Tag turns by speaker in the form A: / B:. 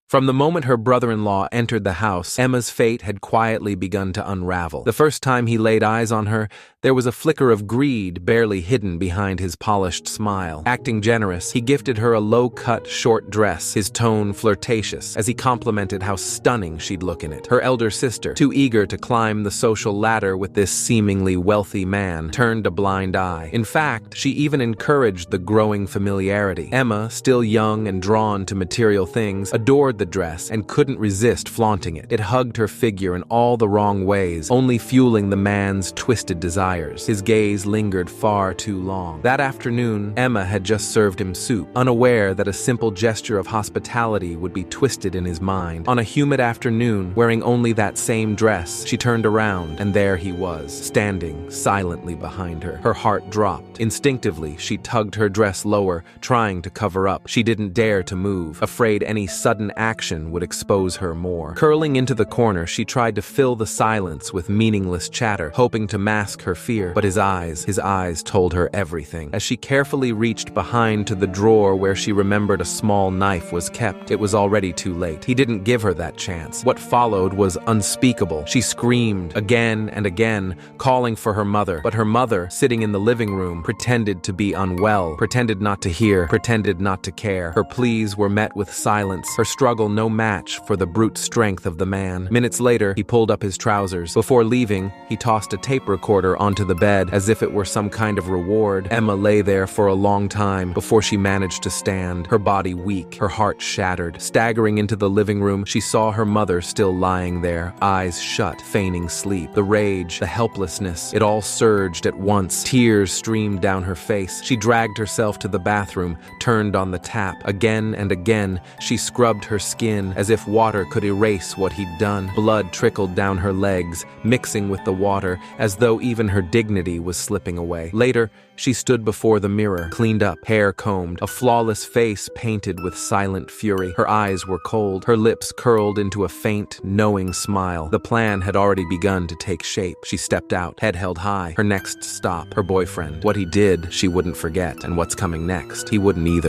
A: From the moment her brother-in-law entered the house, Emma's fate had quietly begun to unravel. The first time he laid eyes on her, there was a flicker of greed barely hidden behind his polished smile. Acting generous, he gifted her a low-cut, short dress, his tone flirtatious, as he complimented how stunning she'd look in it. Her elder sister, too eager to climb the social ladder with this seemingly wealthy man, turned a blind eye. In fact, she even encouraged the growing familiarity. Emma, still young and drawn to material things, adored the dress and couldn't resist flaunting it. It hugged her figure in all the wrong ways, only fueling the man's twisted desires. His gaze lingered far too long. That afternoon, Emma had just served him soup, unaware that a simple gesture of hospitality would be twisted in his mind. On a humid afternoon, wearing only that same dress, she turned around, and there he was, standing silently behind her. Her heart dropped. Instinctively, she tugged her dress lower, trying to cover up. She didn't dare to move, afraid any sudden action would expose her more. Curling into the corner, she tried to fill the silence with meaningless chatter, hoping to mask her fear, but his eyes told her everything. As she carefully reached behind to the drawer where she remembered a small knife was kept, it was already too late. He didn't give her that chance. What followed was unspeakable. She screamed again and again, calling for her mother, but her mother, sitting in the living room, pretended to be unwell, pretended not to hear, pretended not to care. Her pleas were met with silence, her struggle no match for the brute strength of the man. Minutes later, he pulled up his trousers. Before leaving, he tossed a tape recorder onto the bed as if it were some kind of reward. Emma lay there for a long time before she managed to stand, her body weak, her heart shattered. Staggering into the living room, she saw her mother still lying there, eyes shut, feigning sleep. The rage, the helplessness, it all surged at once. Tears streamed down her face. She dragged herself to the bathroom, turned on the tap. Again and again, she scrubbed her skin as if water could erase what he'd done. Blood trickled down her legs, mixing with the water, as though even her dignity was slipping away. Later, she stood before the mirror, cleaned up, hair combed, a flawless face painted with silent fury. Her eyes were cold, her lips curled into a faint, knowing smile. The plan had already begun to take shape. She stepped out, head held high. Her next stop, her boyfriend. What he did, she wouldn't forget, and what's coming next, he wouldn't either.